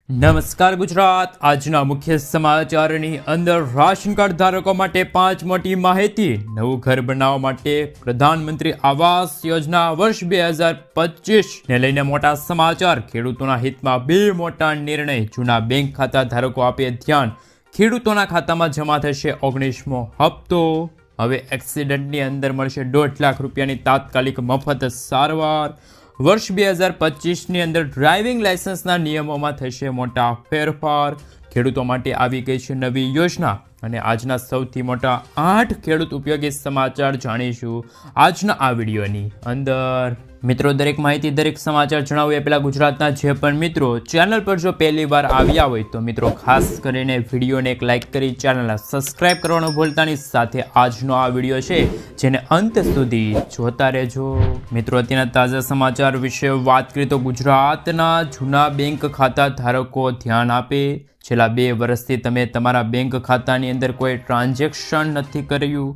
નમસ્કાર ગુજરાત। આજના મુખ્ય સમાચારની અંદર રાશન કાર્ડ ધારકો માટે 5 મોટી માહિતી। નવું ઘર બનાવવા માટે પ્રધાનમંત્રી આવાસ યોજના વર્ષ 2025 ને લઈને મોટા સમાચાર। ખેડૂતોના હિતમાં 2 મોટા નિર્ણય। જૂના બેંક ખાતા ધારકો આપે ધ્યાન। ખેડૂતોના ખાતામાં જમા થશે 19મો હપ્તો। હવે એક્સિડન્ટની અંદર મળશે 1.5 લાખ રૂપિયાની તાત્કાલિક મફત સારવાર। વર્ષ 2025ની અંદર ડ્રાઇવિંગ લાયસન્સના નિયમોમાં થશે મોટા ફેરફાર। ખેડૂતો માટે આવી ગઈ છે નવી યોજના અને આજના સૌથી મોટા 8 ખેડૂત ઉપયોગી સમાચાર જાણીશું આજના આ વિડીયોની અંદર। મિત્રો, દરેક માહિતી દરેક સમાચાર જણાવું એ પહેલાં ગુજરાતના જે પણ મિત્રો ચેનલ પર જો પહેલી વાર આવ્યા હોય તો મિત્રો ખાસ કરીને વિડીયોને એક લાઇક કરી ચેનલને સબસ્ક્રાઇબ કરવાનું ભૂલતા નહીં। સાથે આજનો આ વિડીયો છે જેને અંત સુધી જોતા રહેજો। મિત્રો, અત્યારના તાજા સમાચાર વિશે વાત કરીએ તો ગુજરાતના જૂના બેંક ખાતા ધારકો ધ્યાન આપે। છેલ્લા 2 વર્ષથી તમે તમારા બેંક ખાતાની અંદર કોઈ ટ્રાન્ઝેક્શન નથી કર્યું,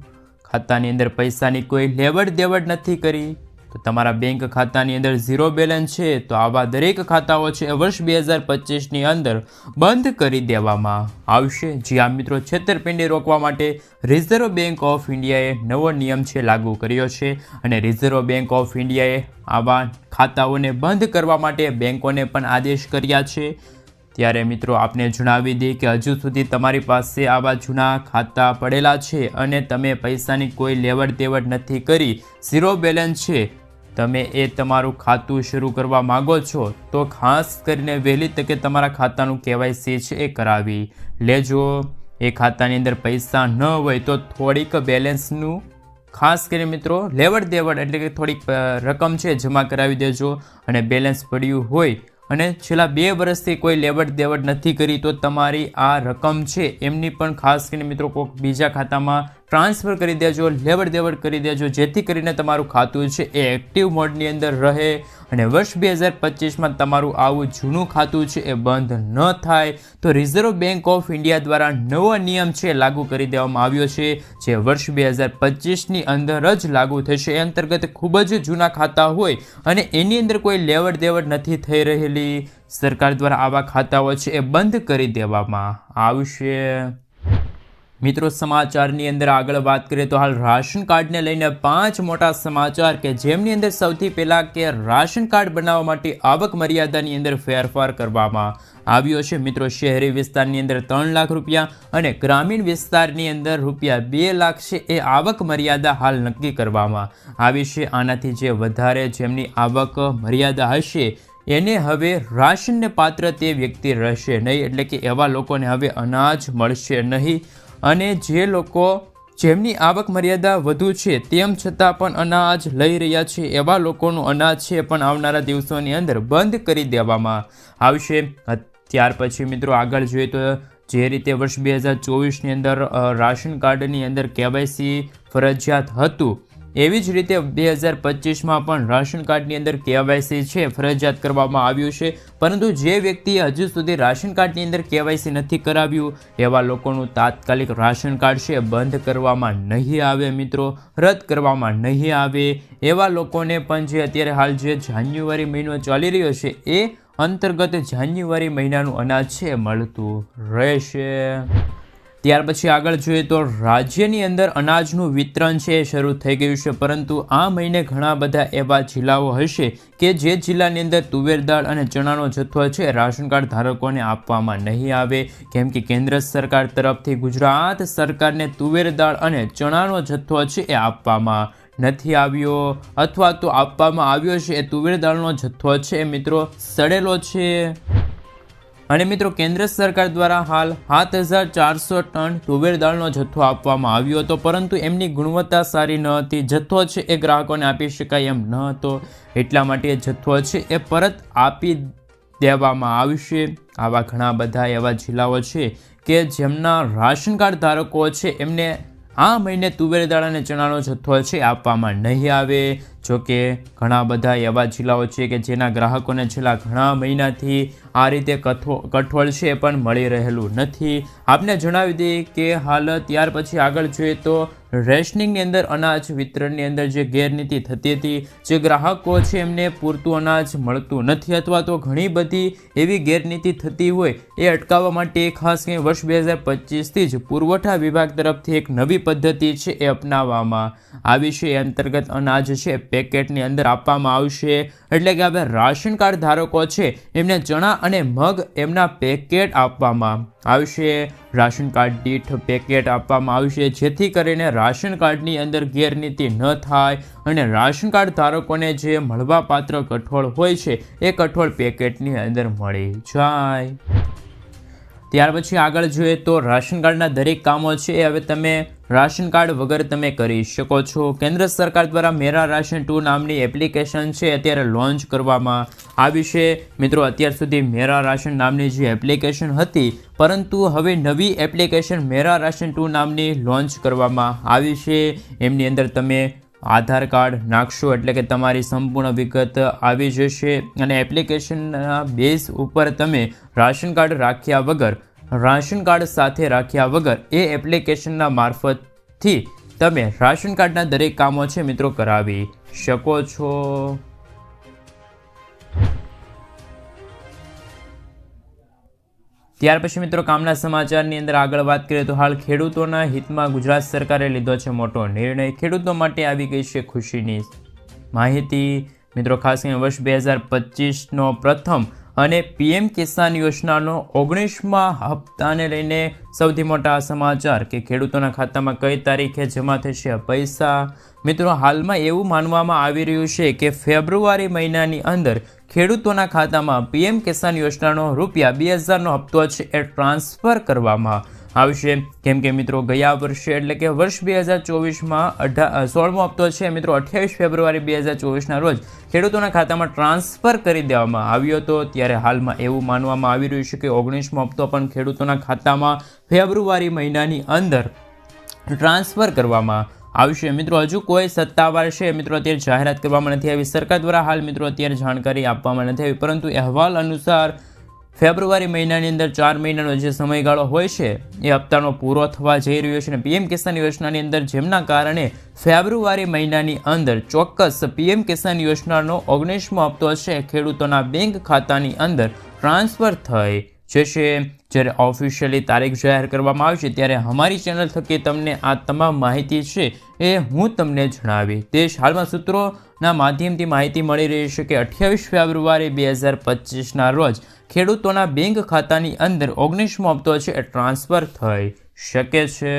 ખાતાની અંદર પૈસાની કોઈ લેવડ દેવડ નથી કરી, તો તમારા બેંક ખાતાની અંદર ઝીરો બેલેન્સ છે, તો આવા દરેક ખાતાઓ છે વર્ષ 2025ની અંદર બંધ કરી દેવામાં આવશે। જી હા મિત્રો, છેતરપિંડી રોકવા માટે રિઝર્વ બેંક ઓફ ઇન્ડિયાએ નવો નિયમ છે લાગુ કર્યો છે અને રિઝર્વ બેંક ઓફ ઇન્ડિયાએ આવા ખાતાઓને બંધ કરવા માટે બેંકોને પણ આદેશ કર્યા છે। ત્યારે મિત્રો આપને જણાવી દઈએ કે હજુ સુધી તમારી પાસે આવા જૂના ખાતા પડેલા છે અને તમે પૈસાની કોઈ લેવડ દેવડ નથી કરી, ઝીરો બેલેન્સ છે, તમે એ તમારું ખાતું શરૂ કરવા માગો છો તો ખાસ કરીને વહેલી તકે તમારા ખાતાનું KYC છે એ કરાવી લેજો। એ ખાતાની અંદર પૈસા ન હોય તો થોડીક બેલેન્સનું ખાસ કરીને મિત્રો લેવડ દેવડ એટલે કે થોડીક રકમ છે જમા કરાવી દેજો। અને બેલેન્સ પડ્યું હોય અને છેલ્લા 2 વર્ષથી કોઈ લેવડ દેવડ નથી કરી તો તમારી આ રકમ છે એમની પણ ખાસ કરીને મિત્રો કોઈક બીજા ખાતામાં ટ્રાન્સફર કરી દેજો, લેવડ દેવડ કરી દેજો, જેથી કરીને તમારું ખાતું છે એ એક્ટિવ મોડની અંદર રહે અને વર્ષ 2025માં તમારું આવું જૂનું ખાતું છે એ બંધ ન થાય। તો રિઝર્વ બેંક ઓફ ઇન્ડિયા દ્વારા નવો નિયમ છે લાગુ કરી દેવામાં આવ્યો છે જે વર્ષ 2025ની અંદર જ લાગુ થશે। એ અંતર્ગત ખૂબ જ જૂના ખાતા હોય અને એની અંદર કોઈ લેવડ દેવડ નથી થઈ રહેલી, સરકાર દ્વારા આવા ખાતાઓ છે એ બંધ કરી દેવામાં આવશે। મિત્રો, સમાચારની અંદર આગળ વાત કરીએ તો હાલ રાશન કાર્ડને લઈને 5 મોટા સમાચાર કે જેમની અંદર સૌથી પહેલાં કે રાશન કાર્ડ બનાવવા માટે આવક મર્યાદાની અંદર ફેરફાર કરવામાં આવ્યો છે। મિત્રો, શહેરી વિસ્તારની અંદર 3 લાખ રૂપિયા અને ગ્રામીણ વિસ્તારની અંદર રૂપિયા 2 લાખ છે એ આવક મર્યાદા હાલ નક્કી કરવામાં આવી છે। આનાથી જે વધારે જેમની આવક મર્યાદા હશે એને હવે રાશનને પાત્ર તે વ્યક્તિ રહેશે નહીં, એટલે કે એવા લોકોને હવે અનાજ મળશે નહીં। અને જે લોકો જેમની આવક મર્યાદા વધુ છે તેમ છતાં પણ અનાજ લઈ રહ્યા છે એવા લોકોનું અનાજ છે પણ આવનારા દિવસોની અંદર બંધ કરી દેવામાં આવશે। ત્યાર પછી મિત્રો આગળ જોઈએ તો જે રીતે વર્ષ 2024ની અંદર રાશન કાર્ડની અંદર KYC ફરજિયાત હતું એવી જ રીતે 2025માં પણ રાશન કાર્ડની અંદર KYC છે ફરજિયાત કરવામાં આવ્યું છે। પરંતુ જે વ્યક્તિએ હજુ સુધી રાશન કાર્ડની અંદર KYC નથી કરાવ્યું એવા લોકોનું તાત્કાલિક રાશન કાર્ડ છે બંધ કરવામાં નહીં આવે મિત્રો, રદ કરવામાં નહીં આવે। એવા લોકોને પણ જે અત્યારે હાલ જે જાન્યુઆરી મહિનો ચાલી રહ્યો છે એ અંતર્ગત જાન્યુઆરી મહિનાનું અનાજ છે મળતું રહેશે। ત્યાર પછી આગળ જોઈએ તો રાજ્યની અંદર અનાજનું વિતરણ છે એ શરૂ થઈ ગયું છે, પરંતુ આ મહિને ઘણા બધા એવા જિલ્લાઓ હશે કે જે જિલ્લાની અંદર તુવેર દાળ અને ચણાનો જથ્થો છે રાશન કાર્ડ ધારકોને આપવામાં નહીં આવે, કેમ કે કેન્દ્ર સરકાર તરફથી ગુજરાત સરકારને તુવેર દાળ અને ચણાનો જથ્થો છે એ આપવામાં નથી આવ્યો, અથવા તો આપવામાં આવ્યો છે એ તુવેર દાળનો જથ્થો છે એ મિત્રો સડેલો છે। અને મિત્રો કેન્દ્ર સરકાર દ્વારા હાલ 7400 ટન તુવેર દાળનો જથ્થો આપવામાં આવ્યો હતો, પરંતુ એમની ગુણવત્તા સારી ન હતી, જથ્થો છે એ ગ્રાહકોને આપી શકાય એમ ન હતો, એટલા માટે જથ્થો છે એ પરત આપી દેવામાં આવશે। આવા ઘણા બધા એવા જિલ્લાઓ છે કે જેમના રાશન કાર્ડ ધારકો છે એમને આ મહિને તુવેર દાળ અને ચણાનો જથ્થો છે આપવામાં નહીં આવે। જોકે ઘણા બધા એવા જિલ્લાઓ છે કે જેના ગ્રાહકોને છેલ્લા ઘણા મહિનાથી આ રીતે કઠોળ છે પણ મળી રહેલું નથી. આપને જણાવી દઈએ કે હાલ ત્યાર પછી આગળ જોઈએ તો રેશનિંગની અંદર અનાજ વિતરણની અંદર જે ગેરરીતિ થતી હતી, જે ગ્રાહકો છે એમને પૂરતું અનાજ મળતું નથી અથવા તો ઘણી બધી એવી ગેરરીતિ થતી હોય એ અટકાવવા માટે ખાસ કરીને વર્ષ 2025થી જ પુરવઠા વિભાગ તરફથી એક નવી પદ્ધતિ છે એ અપનાવવામાં આવી છે. એ અંતર્ગત અનાજ છે પેકેટની અંદર આપવામાં આવશે. એટલે કે હવે રાશન કાર્ડ ધારકો છે એમને ચણા અને મગ એમના પેકેટ આપવામાં આવશે. રાશન કાર્ડ દીઠ પેકેટ આપવામાં આવશે જેથી કરીને રાશન કાર્ડની અંદર ગેરરીતિ ન થાય અને રાશન કાર્ડ ધારકોને જે મળવાપાત્ર કઠોળ હોય છે એ કઠોળ પેકેટની અંદર મળી જાય. ત્યાર પછી આગળ જોઈએ તો રાશન કાર્ડના દરેક કામો છે એ હવે તમે રાશન કાર્ડ વગર તમે કરી શકો છો. કેન્દ્ર સરકાર દ્વારા મેરા રાશન 2 નામની એપ્લિકેશન છે અત્યારે લોન્ચ કરવામાં આવી છે. મિત્રો, અત્યાર સુધી મેરા રાશન નામની જે એપ્લિકેશન હતી, પરંતુ હવે નવી એપ્લિકેશન મેરા રાશન 2 નામની લોન્ચ કરવામાં આવી છે. એમની અંદર તમે આધાર કાર્ડ નાખશો એટલે કે તમારી સંપૂર્ણ વિગત આવી જશે અને એપ્લિકેશનના બેઝ ઉપર તમે રાશન કાર્ડ રાખ્યા વગર, રાશન કાર્ડ સાથે રાખ્યા વગર એ એપ્લિકેશનના મારફતથી તમે રાશન કાર્ડના દરેક કામો છે મિત્રો કરાવી શકો છો. ત્યાર પછી મિત્રો કામના સમાચારની અંદર આગળ વાત કરીએ તો હાલ ખેડૂતોના હિતમાં ગુજરાત સરકારે લીધો છે મોટો નિર્ણય. ખેડૂતો માટે આવી ગઈ છે ખુશીની માહિતી. મિત્રો, ખાસ કરીને વર્ષ 2025નો પ્રથમ અને PM કિસાન યોજનાનો 19મા હપ્તાને લઈને સૌથી મોટા સમાચાર કે ખેડૂતોના ખાતામાં કઈ તારીખે જમા થશે પૈસા. મિત્રો, હાલમાં એવું માનવામાં આવી રહ્યું છે કે ફેબ્રુઆરી મહિનાની અંદર ખેડૂતોના ખાતામાં PM કિસાન યોજનાનો રૂપિયા 2000નો હપ્તો છે એ ટ્રાન્સફર કરવામાં આવશે. કેમ કે મિત્રો ગયા વર્ષે એટલે કે વર્ષ 2024માં 16મો હપ્તો છે મિત્રો 28 ફેબ્રુઆરી 2024ના રોજ ખેડૂતોના ખાતામાં ટ્રાન્સફર કરી દેવામાં આવ્યો હતો. ત્યારે હાલમાં એવું માનવામાં આવી રહ્યું છે કે 19મો હપ્તો પણ ખેડૂતોના ખાતામાં ફેબ્રુઆરી મહિનાની અંદર ટ્રાન્સફર કરવામાં આવશે. મિત્રો, હજુ કોઈ સત્તાવાર છે મિત્રો અત્યારે જાહેરાત કરવામાં નથી આવી. સરકાર દ્વારા હાલ મિત્રો અત્યારે જાણકારી આપવામાં નથી આવી, પરંતુ અહેવાલ અનુસાર ફેબ્રુઆરી મહિનાની અંદર 4 મહિનાનો જે સમયગાળો હોય છે એ હપ્તાનો પૂરો થવા જઈ રહ્યો છે અને PM કિસાન યોજનાની અંદર જેમના કારણે ફેબ્રુઆરી મહિનાની અંદર ચોક્કસ PM કિસાન યોજનાનો 19મો હપ્તો છે ખેડૂતોના બેંક ખાતાની અંદર ટ્રાન્સફર થઈ જશે. જ્યારે ઓફિશિયલી તારીખ જાહેર કરવામાં આવશે ત્યારે અમારી ચેનલ થકી તમને આ તમામ માહિતી છે એ હું તમને જણાવી દઈશ. હાલમાં સૂત્રોના માધ્યમથી માહિતી મળી રહી છે કે 28 ફેબ્રુઆરી 2025ના રોજ ખેડૂતોના બેંક ખાતાની અંદર 19મો હપ્તો છે એ ટ્રાન્સફર થઈ શકે છે.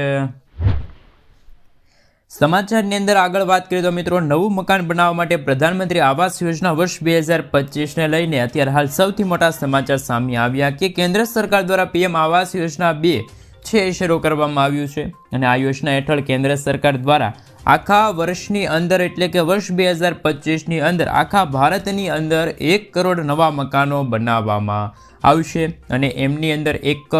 સમાચારની અંદર આગળ વાત કરીએ તો મિત્રો, નવું મકાન બનાવવા માટે પ્રધાનમંત્રી આવાસ યોજના વર્ષ 2025ને લઈને અત્યારે હાલ સૌથી મોટા સમાચાર સામે આવ્યા કે કેન્દ્ર સરકાર દ્વારા PM આવાસ યોજના 2 છે એ શરૂ કરવામાં આવ્યું છે અને આ યોજના હેઠળ કેન્દ્ર સરકાર દ્વારા આખા વર્ષની અંદર એટલે કે વર્ષ 2025ની અંદર આખા ભારતની અંદર 1 કરોડ નવા મકાનો બનાવવામાં આવશે અને એમની અંદર એક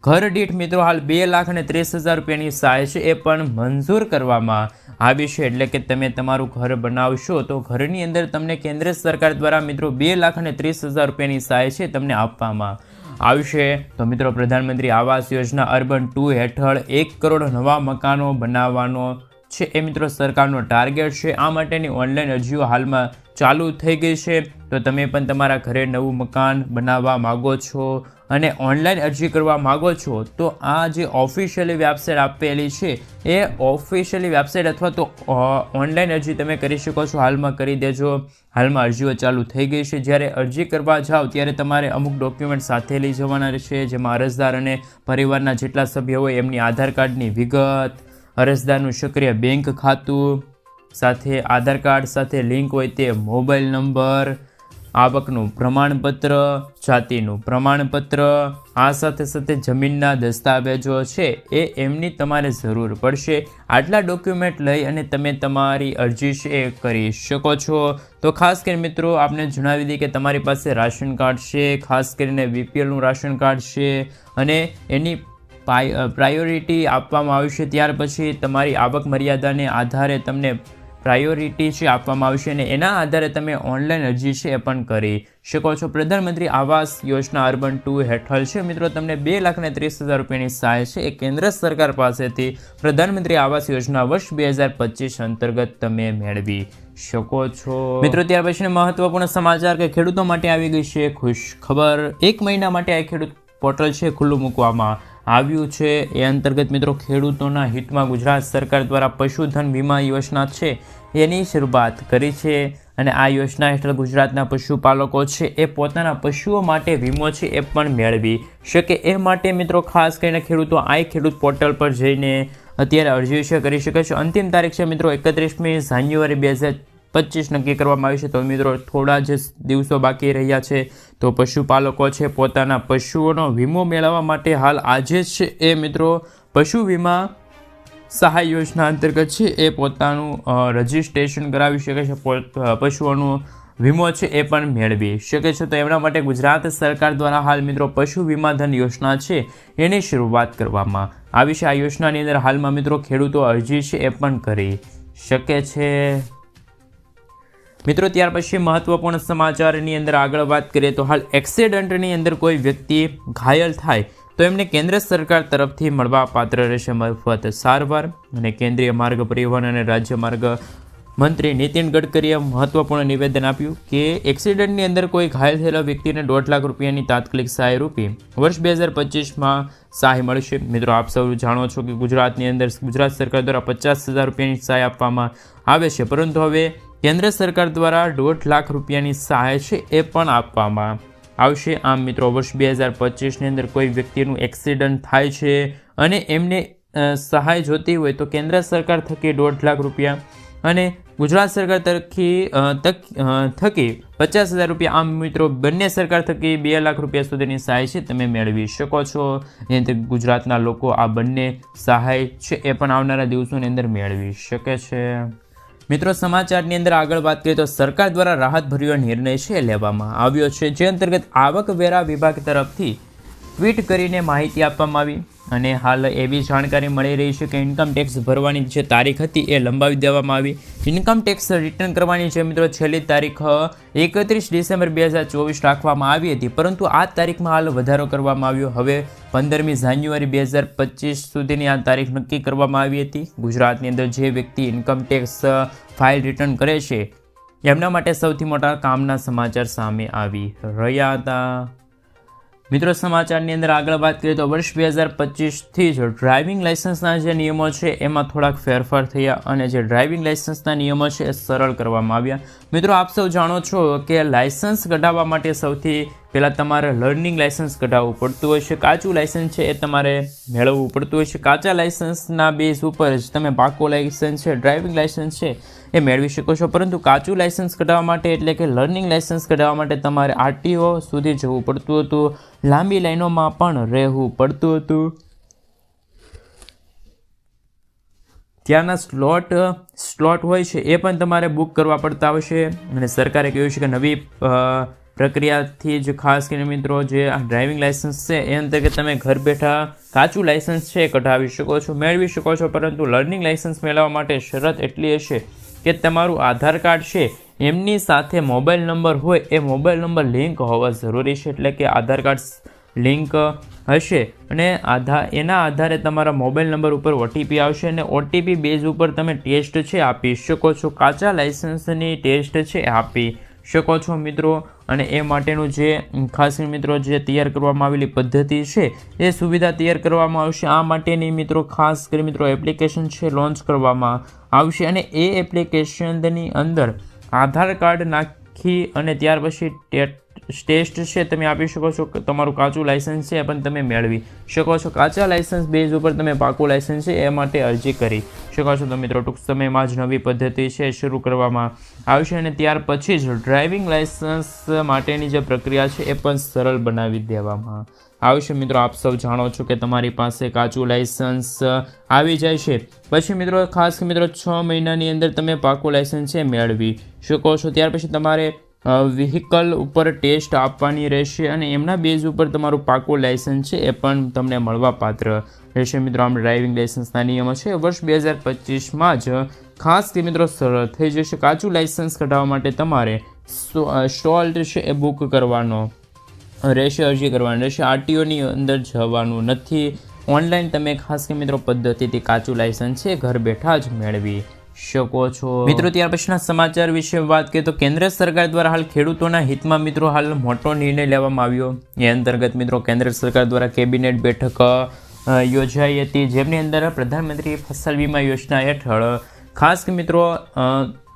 ઘર દીઠ મિત્રો હાલ 2,30,000 રૂપિયાની સહાય છે એ પણ મંજૂર કરવામાં આવી છે. એટલે કે તમે તમારું ઘર બનાવશો તો ઘરની અંદર તમને કેન્દ્ર સરકાર દ્વારા મિત્રો 2,30,000 રૂપિયાની સહાય છે તમને આપવામાં આવશે. તો મિત્રો, પ્રધાનમંત્રી આવાસ યોજના અર્બન 2 હેઠળ 1 કરોડ નવા મકાનો બનાવવાનો છે એ મિત્રો સરકારનો ટાર્ગેટ છે. આ માટેની ઓનલાઈન અરજીઓ હાલમાં ચાલુ થઈ ગઈ છે. તો તમે પણ તમારા ઘરે નવું મકાન બનાવવા માગો છો અને ઓનલાઈન અરજી કરવા માગો છો તો આ જે ઓફિશિયલી વેબસાઇટ આપેલી છે એ ઓફિશિયલી વેબસાઇટ અથવા તો ઓનલાઈન અરજી તમે કરી શકો છો. હાલમાં કરી દેજો. હાલમાં અરજીઓ ચાલુ થઈ ગઈ છે. જ્યારે અરજી કરવા જાઓ ત્યારે તમારે અમુક ડોક્યુમેન્ટ સાથે લઈ જવાના રહેશે, જેમાં અરજદાર અને પરિવારના જેટલા સભ્યો હોય એમની આધાર કાર્ડની વિગત, અરજદારનું સક્રિય બેંક ખાતું સાથે આધાર કાર્ડ સાથે લિંક હોય તે મોબાઈલ નંબર, આવકનું પ્રમાણપત્ર, જાતિનું પ્રમાણપત્ર, આ સાથે સાથે જમીનના દસ્તાવેજો છે એ એમની તમારે જરૂર પડશે. આટલા ડોક્યુમેન્ટ લઈ અને તમે તમારી અરજી છે એ કરી શકો છો. તો ખાસ કરીને મિત્રો આપને જણાવી દઈએ કે તમારી પાસે રાશન કાર્ડ છે, ખાસ કરીને BPLનું રાશન કાર્ડ છે અને એની પ્રાયોરિટી આપવામાં આવશે. ત્યાર પછી તમારી આવક મર્યાદાને આધારે તમને પ્રાયોરિટી છે આપવામાં આવશે અને એના આધારે તમે ઓનલાઈન અરજી છે એ પણ કરી શકો છો. પ્રધાનમંત્રી આવાસ યોજના અર્બન 2 હેઠળ છે મિત્રો તમને 2,30,000 રૂપિયાની સહાય છે એ કેન્દ્ર સરકાર પાસેથી પ્રધાનમંત્રી આવાસ યોજના વર્ષ 2025 અંતર્ગત તમે મેળવી શકો છો. મિત્રો ત્યાર પછી મહત્વપૂર્ણ સમાચાર કે ખેડૂતો માટે આવી ગઈ છે ખુશ ખબર. 1 મહિના માટે આ ખેડૂત પોર્ટલ છે ખુલ્લું મૂકવામાં આવ્યું છે. એ અંતર્ગત મિત્રો ખેડૂતોના હિતમાં ગુજરાત સરકાર દ્વારા પશુધન વીમા યોજના છે એની શરૂઆત કરી છે અને આ યોજના હેઠળ ગુજરાતના પશુપાલકો છે એ પોતાના પશુઓ માટે વીમો છે એ પણ મેળવી શકે. એ માટે મિત્રો ખાસ કરીને ખેડૂતો આ ખેડૂત પોર્ટલ પર જઈને અત્યારે અરજી છે કરી શકે છે. અંતિમ તારીખ છે મિત્રો 31મી જાન્યુઆરી 2025 નક્કી કરવામાં આવી છે. તો મિત્રો થોડા જ દિવસો બાકી રહ્યા છે. તો પશુપાલકો છે પોતાના પશુઓનો વીમો મેળવવા માટે હાલ આજે છે એ મિત્રો પશુ વીમા સહાય યોજના અંતર્ગત છે એ પોતાનું રજિસ્ટ્રેશન કરાવી શકે છે. પશુઓનો વીમો છે એ પણ મેળવી શકે છે. તો એમના માટે ગુજરાત સરકાર દ્વારા હાલ મિત્રો પશુ વીમા ધન યોજના છે એની શરૂઆત કરવામાં આવી છે. આ યોજનાની અંદર હાલમાં મિત્રો ખેડૂતો અરજી છે એ પણ કરી શકે છે. મિત્રો ત્યાર પછી મહત્વપૂર્ણ સમાચારની અંદર આગળ વાત કરીએ તો હાલ એક્સિડન્ટની અંદર કોઈ વ્યક્તિ ઘાયલ થાય તો એમને કેન્દ્ર સરકાર તરફથી મળવા પાત્ર રહેશે મફત સારવાર. અને કેન્દ્રીય માર્ગ પરિવહન અને રાજ્ય માર્ગ મંત્રી નીતિન ગડકરીએ મહત્વપૂર્ણ નિવેદન આપ્યું કે એક્સિડન્ટની અંદર કોઈ ઘાયલ થયેલા વ્યક્તિને 2.5 લાખ રૂપિયાની તાત્કાલિક સહાય રૂપી વર્ષ 2025માં સહાય મળશે. મિત્રો આપ સૌ જાણો છો કે ગુજરાતની અંદર ગુજરાત સરકાર દ્વારા 50,000 રૂપિયાની સહાય આપવામાં આવે છે, પરંતુ હવે કેન્દ્ર સરકાર દ્વારા 2.5 લાખ રૂપિયાની સહાય છે એ પણ આપવામાં આવશે. આમ મિત્રો વર્ષ 2025ની અંદર કોઈ વ્યક્તિનું એક્સિડન્ટ થાય છે અને એમને સહાય જોતી હોય તો કેન્દ્ર સરકાર થકી 2.5 લાખ રૂપિયા અને ગુજરાત સરકાર થકી 50,000 રૂપિયા, આમ મિત્રો બંને સરકાર થકી 2 લાખ રૂપિયા સુધીની સહાય છે તમે મેળવી શકો છો. એની ગુજરાતના લોકો આ બંને સહાય છે એ પણ આવનારા દિવસોની અંદર મેળવી શકે છે. મિત્રો સમાચારની અંદર આગળ વાત કરીએ તો સરકાર દ્વારા રાહતભર્યો નિર્ણય છે લેવામાં આવ્યો છે, જે અંતર્ગત આવકવેરા વિભાગ તરફથી ટ્વીટ કરીને માહિતી આપવામાં આવી અને હાલ એવી જાણકારી મળી રહી છે કે ઇન્કમ ટેક્સ ભરવાની જે તારીખ હતી એ લંબાવી દેવામાં આવી. ઇન્કમ ટેક્સ રિટર્ન કરવાની છે મિત્રો છેલ્લી તારીખ 31 ડિસેમ્બર 2024 રાખવામાં આવી હતી, પરંતુ આ તારીખમાં હાલ વધારો કરવામાં આવ્યો. હવે 15મી જાન્યુઆરી 2025 સુધીની આ તારીખ નક્કી કરવામાં આવી હતી. ગુજરાતની અંદર જે વ્યક્તિ ઇન્કમ ટેક્સ ફાઇલ રિટર્ન કરે છે એમના માટે સૌથી મોટા કામના સમાચાર સામે આવી રહ્યા હતા. મિત્રો સમાચારની અંદર આગળ વાત કરીએ તો વર્ષ 2025થી જ ડ્રાઇવિંગ લાઇસન્સના જે નિયમો છે એમાં થોડાક ફેરફાર થયા અને જે ડ્રાઇવિંગ લાઇસન્સના નિયમો છે એ સરળ કરવામાં આવ્યા. મિત્રો આપ સૌ જાણો છો કે લાઇસન્સ કઢાવવા માટે સૌથી પહેલાં તમારે લર્નિંગ લાઇસન્સ કઢાવવું પડતું હોય છે. કાચું લાઇસન્સ છે એ તમારે મેળવવું પડતું હોય છે. કાચા લાઇસન્સના બેઝ ઉપર જ તમે પાકો લાઇસન્સ છે ડ્રાઇવિંગ લાઇસન્સ છે એ મેળવી શકો છો, પરંતુ કાચું લાઇસન્સ કઢાવવા માટે એટલે કે લર્નિંગ લાઇસન્સ કઢાવવા માટે તમારે RTO સુધી જવું પડતું હતું, લાંબી લાઈનોમાં પણ રહેવું પડતું હતું. ત્યાંના સ્લોટ હોય છે એ પણ તમારે બુક કરવા પડતા હોય છે અને સરકારે કહ્યું છે કે નવી પ્રક્રિયાથી જ ખાસ કરીને મિત્રો જે ડ્રાઇવિંગ લાઇસન્સ છે એ અંતર્ગત તમે ઘર બેઠા કાચું લાઇસન્સ છે એ કઢાવી શકો છો, મેળવી શકો છો, પરંતુ લર્નિંગ લાઇસન્સ મેળવવા માટે શરત એટલી હશે કે તમારું આધાર કાર્ડ છે એમની સાથે મોબાઈલ નંબર હોય એ મોબાઈલ નંબર લિંક હોવા જરૂરી છે. એટલે કે આધાર કાર્ડ લિંક હશે અને એના આધારે તમારા મોબાઈલ નંબર ઉપર OTP આવશે અને OTP બેઝ ઉપર તમે ટેસ્ટ છે આપી શકો છો. કાચા લાઇસન્સની ટેસ્ટ છે આપી શકો છો મિત્રો. અને એ માટેનું જે ખાસ મિત્રો જે તૈયાર કરવામાં આવેલી પદ્ધતિ છે એ સુવિધા તૈયાર કરવામાં આવશે. આ માટેની મિત્રો ખાસ કરી મિત્રો એપ્લિકેશન છે લોન્ચ કરવામાં આવશે અને એ એપ્લિકેશનની અંદર આધાર કાર્ડ નાખી અને ત્યાર પછી ટેસ્ટ છે તમે આપી શકો છો. તમારું કાચું લાઇસન્સ છે પણ તમે મેળવી શકો છો. કાચા લાઇસન્સ બેઝ ઉપર તમે પાકું લાઇસન્સ છે એ માટે અરજી કરી શકો છો. તો મિત્રો ટૂંક સમયમાં જ નવી પદ્ધતિ છે શરૂ કરવામાં આવશે અને ત્યાર પછી જ ડ્રાઇવિંગ લાઇસન્સ માટેની જે પ્રક્રિયા છે એ પણ સરળ બનાવી દેવામાં આવશે. મિત્રો આપ સૌ જાણો છો કે તમારી પાસે કાચું લાઇસન્સ આવી જાય છે પછી મિત્રો ખાસ મિત્રો 6 મહિનાની અંદર તમે પાકું લાઇસન્સ છે મેળવી શકો છો. ત્યાર પછી તમારે વ્હીકલ ઉપર ટેસ્ટ આપવાની રહેશે અને એમના બેઝ ઉપર તમારું પાકું લાઇસન્સ છે એ પણ તમને મળવાપાત્ર રહેશે મિત્રો. આમ ડ્રાઇવિંગ લાઇસન્સના નિયમો છે વર્ષ 2025માં જ ખાસ કે મિત્રો સરળ થઈ જશે. કાચું લાઇસન્સ કઢાવવા માટે તમારે સ્ટોલ્ટ છે એ બુક કરવાનો રહેશે, અરજી કરવાની રહેશે. આરટીઓની અંદર જવાનું નથી. ઓનલાઈન તમે ખાસ કે મિત્રો પદ્ધતિથી કાચું લાઇસન્સ છે ઘર બેઠા જ મેળવી શકો છો મિત્રો. ત્યાર પછીના સમાચાર વિશે વાત કરીએ તો કેન્દ્ર સરકાર દ્વારા હાલ ખેડૂતોના હિતમાં મિત્રો હાલ મોટો નિર્ણય લેવામાં આવ્યો. એ અંતર્ગત મિત્રો કેન્દ્ર સરકાર દ્વારા કેબિનેટ બેઠક યોજાઈ હતી, જેમની અંદર પ્રધાનમંત્રી ફસલ વીમા યોજના હેઠળ ખાસ કે મિત્રો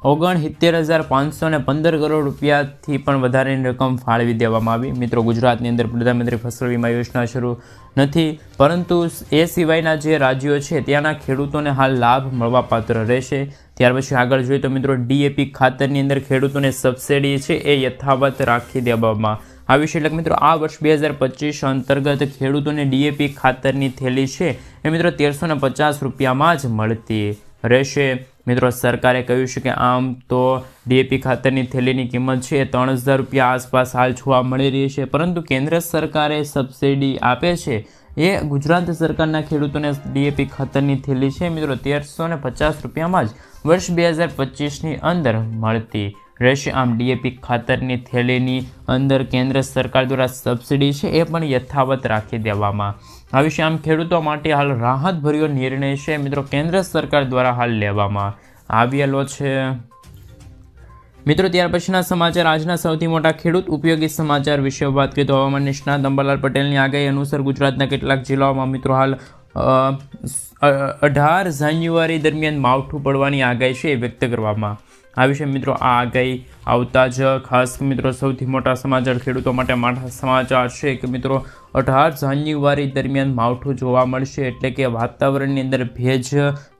69,515 કરોડ રૂપિયાથી પણ વધારેની રકમ ફાળવી દેવામાં આવી. મિત્રો ગુજરાતની અંદર પ્રધાનમંત્રી ફસલ વીમા યોજના શરૂ નથી, પરંતુ એ સિવાયના જે રાજ્યો છે ત્યાંના ખેડૂતોને હાલ લાભ મળવાપાત્ર રહેશે. ત્યાર પછી આગળ જોઈએ તો મિત્રો ડીએપી ખાતરની અંદર ખેડૂતોને સબસિડી છે એ યથાવત રાખી દેવામાં આવી છે. એટલે મિત્રો આ વર્ષ 2025 અંતર્ગત ખેડૂતોને ડીએપી ખાતરની થેલી છે એ મિત્રો 1350 રૂપિયામાં જ મળતી રહેશે. મિત્રો સરકારે કહ્યું છે કે આમ તો ડીએપી ખાતરની થેલીની કિંમત છે 3,000 રૂપિયા આસપાસ હાલ જોવા મળી રહી છે, પરંતુ કેન્દ્ર સરકારે સબસિડી આપે છે એ ગુજરાત સરકારના ખેડૂતોને ડીએપી ખાતરની થેલી છે મિત્રો 1350 રૂપિયામાં જ વર્ષ 2025ની અંદર મળતી રહેશે. આમ ડીએપી ખાતરની થેલીની અંદર કેન્દ્ર સરકાર દ્વારા સબસિડી છે એ પણ યથાવત રાખી દેવામાં આવી છે. આમ ખેડૂતો માટે હાલ રાહતભર્યો નિર્ણય છે મિત્રો કેન્દ્ર સરકાર દ્વારા હાલ લેવામાં આવેલો છે મિત્રો. ત્યાર પછીના સમાચાર, આજના સૌથી મોટા ખેડૂત ઉપયોગી સમાચાર વિશે વાત કરીએ તો હવામાન નિષ્ણાત અંબાલાલ પટેલની આગાહી અનુસાર ગુજરાતના કેટલાક જિલ્લાઓમાં મિત્રો હાલ 18 જાન્યુઆરી દરમિયાન માવઠું પડવાની આગાહી છે એ વ્યક્ત કરવામાં આવી છે. મિત્રો આ આગાહી આવતા જ ખાસ મિત્રો સૌથી મોટા સમાચાર ખેડૂતો માટે મોટા સમાચાર છે કે મિત્રો 18 જાન્યુઆરી દરમિયાન માવઠું જોવા મળશે, એટલે કે વાતાવરણની અંદર ભેજ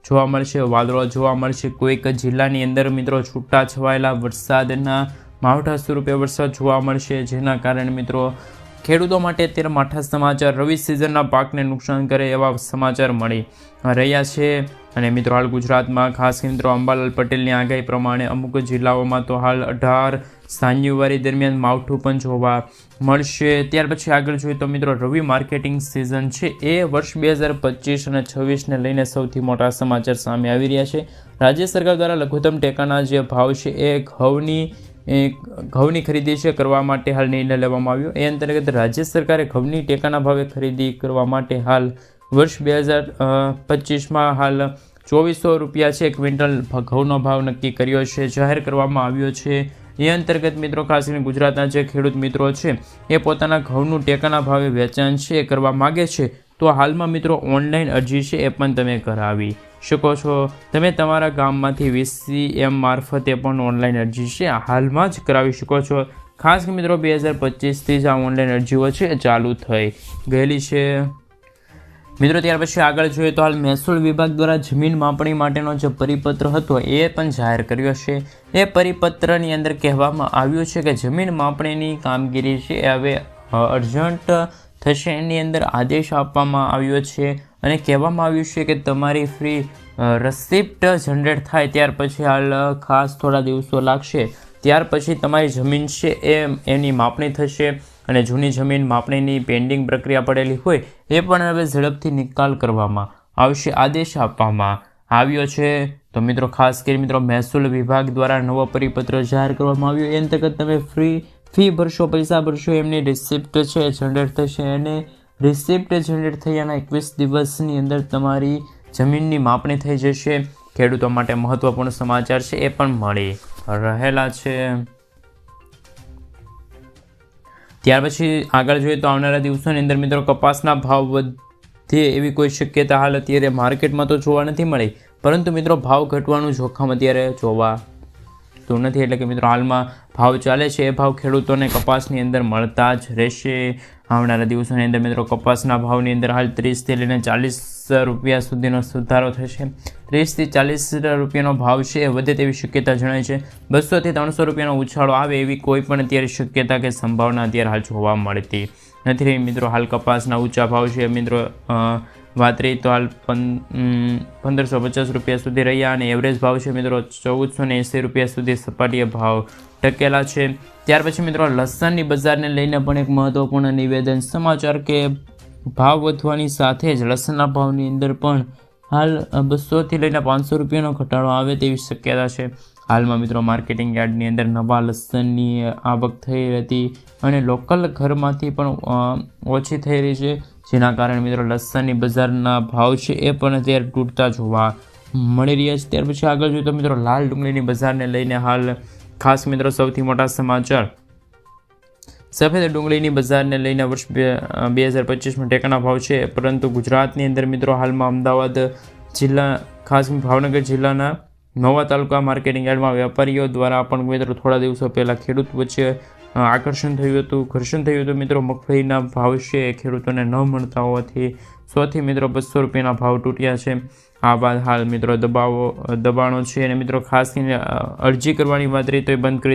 જોવા મળશે, વાદળો જોવા મળશે. કોઈક જિલ્લાની અંદર મિત્રો છૂટા છવાયેલા વરસાદના માવઠા સ્વરૂપે વરસાદ જોવા મળશે, જેના કારણે મિત્રો ખેડૂતો માટે અત્યારે માઠા સમાચાર, રવિ સિઝનના પાકને નુકસાન કરે એવા સમાચાર મળી રહ્યા છે. અને મિત્રો હાલ ગુજરાતમાં ખાસ મિત્રો અંબાલાલ પટેલની આગાહી પ્રમાણે અમુક જિલ્લાઓમાં તો હાલ 18 જાન્યુઆરી દરમિયાન માવઠું પણ જોવા મળશે. ત્યાર પછી આગળ જોઈએ તો મિત્રો રવિ માર્કેટિંગ સિઝન છે એ વર્ષ 2025 અને 26ને લઈને સૌથી મોટા સમાચાર સામે આવી રહ્યા છે. રાજ્ય સરકાર દ્વારા લઘુત્તમ ટેકાના જે ભાવ છે એ ઘઉંની ખરીદી છે કરવા માટે હાલ નિર્ણય લેવામાં આવ્યો. એ અંતર્ગત રાજ્ય સરકારે ઘઉંની ટેકાના ભાવે ખરીદી કરવા માટે હાલ વર્ષ 2025માં હાલ 2400 રૂપિયા છે ક્વિન્ટલ ઘઉંનો ભાવ નક્કી કર્યો છે, જાહેર કરવામાં આવ્યો છે. એ અંતર્ગત મિત્રો ખાસ કરીને ગુજરાતના જે ખેડૂત મિત્રો છે એ પોતાના ઘઉંનું ટેકાના ભાવે વેચાણ છે કરવા માગે છે તો હાલમાં મિત્રો ઓનલાઈન અરજી છે એ પણ તમે કરાવી શકો છો. તમે તમારા ગામમાંથી VCM મારફતે પણ ઓનલાઈન અરજી છે હાલમાં જ કરાવી શકો છો. ખાસ કે મિત્રો 2025થી જ આ ઓનલાઈન અરજીઓ છે ચાલુ થઈ ગયેલી છે મિત્રો. ત્યાર પછી આગળ જોઈએ તો હાલ મહેસૂલ વિભાગ દ્વારા જમીન માપણી માટેનો જે પરિપત્ર હતો એ પણ જાહેર કર્યો છે. એ પરિપત્રની અંદર કહેવામાં આવ્યું છે કે જમીન માપણીની કામગીરી છે એ હવે અર્જન્ટ થશે. એની અંદર આદેશ આપવામાં આવ્યો છે અને કહેવામાં આવ્યું છે કે તમારી ફ્રી રસિપ્ટ જનરેટ થાય ત્યાર પછી હાલ ખાસ થોડા દિવસો લાગશે, ત્યાર પછી તમારી જમીન છે એની માપણી થશે અને જૂની જમીન માપણીની પેન્ડિંગ પ્રક્રિયા પડેલી હોય એ પણ હવે ઝડપથી નિકાલ કરવામાં આવશે, આદેશ આપવામાં આવ્યો છે. તો મિત્રો ખાસ કરી મિત્રો મહેસૂલ વિભાગ દ્વારા નવો પરિપત્ર જાહેર કરવામાં આવ્યો. એ અંતર્ગત તમે ફી ભરશો, પૈસા ભરશો, એમની રિસિપ્ટ છે જનરેટ થશે અને રિસિપ્ટ જનરેટ થયાના 21 દિવસની અંદર તમારી જમીનની માપણી થઈ જશે. ખેડૂતો માટે મહત્વપૂર્ણ સમાચાર છે એ પણ મળી રહેલા છે. ત્યાર પછી આગળ જોઈએ તો આવનારા દિવસોની અંદર મિત્રો કપાસના ભાવ વધે એવી કોઈ શક્યતા હાલ અત્યારે માર્કેટમાં તો જોવા નથી મળી, પરંતુ મિત્રો ભાવ ઘટવાનું જોખમ અત્યારે જોવાતું નથી. એટલે કે મિત્રો હાલમાં ભાવ ચાલે છે એ ભાવ ખેડૂતોને કપાસની અંદર મળતા જ રહેશે. આવનારા દિવસોની અંદર મિત્રો કપાસના ભાવની અંદર હાલ 30થી લઈને 40 રૂપિયા સુધીનો સુધારો થશે. 30થી 40 રૂપિયાનો ભાવ છે એ વધે તેવી શક્યતા જણાય છે. 200થી 300 રૂપિયાનો ઉછાળો આવે એવી કોઈ પણ અત્યારે શક્યતા કે સંભાવના અત્યારે હાલ જોવા મળતી નથી રહી મિત્રો. હાલ કપાસના ઊંચા ભાવ છે મિત્રો. વાત રહી તો હાલ 1550 રૂપિયા સુધી રહ્યા અને એવરેજ ભાવ છે મિત્રો 1480 રૂપિયા સુધી સપાટીએ ભાવ ટકેલા છે. ત્યાર પછી મિત્રો લસણની બજારને લઈને પણ એક મહત્વપૂર્ણ નિવેદન સમાચાર કે ભાવ વધવાની સાથે જ લસણના ભાવની અંદર પણ હાલ 200થી લઈને 500 રૂપિયાનો ઘટાડો આવે તેવી શક્યતા છે. હાલમાં મિત્રો માર્કેટિંગ યાર્ડની અંદર નવા લસણની આવક થઈ હતી અને લોકલ ઘરમાંથી પણ ઓછી થઈ રહી છે, જેના કારણે મિત્રો લસણની બજારના ભાવ છે એ પણ અત્યારે તૂટતા જોવા મળી રહ્યા છે. ત્યાર પછી આગળ જોઈએ તો મિત્રો લાલ ડુંગળીની બજારને લઈને હાલ ખાસ મિત્રો સૌથી મોટા સમાચાર. સફેદ ડુંગળીની બજારને લઈને વર્ષ 2025માં ટેકાના ભાવ છે, પરંતુ ગુજરાતની અંદર મિત્રો હાલમાં અમદાવાદ જિલ્લા ખાસ ભાવનગર જિલ્લાના નવા તાલુકા માર્કેટિંગ યાર્ડમાં વેપારીઓ દ્વારા પણ મિત્રો થોડા દિવસો પહેલાં ખેડૂત વચ્ચે ઘર્ષણ થયું હતું મિત્રો. મગફળીના ભાવ છે ખેડૂતોને ન મળતા હોવાથી 100થી મિત્રો 200 રૂપિયાના ભાવ તૂટ્યા છે. આ બાદ હાલ મિત્રો દબાણો છે અને મિત્રો ખાસ કરીને અરજી કરવાની વાત રહી તો એ બંધ કરી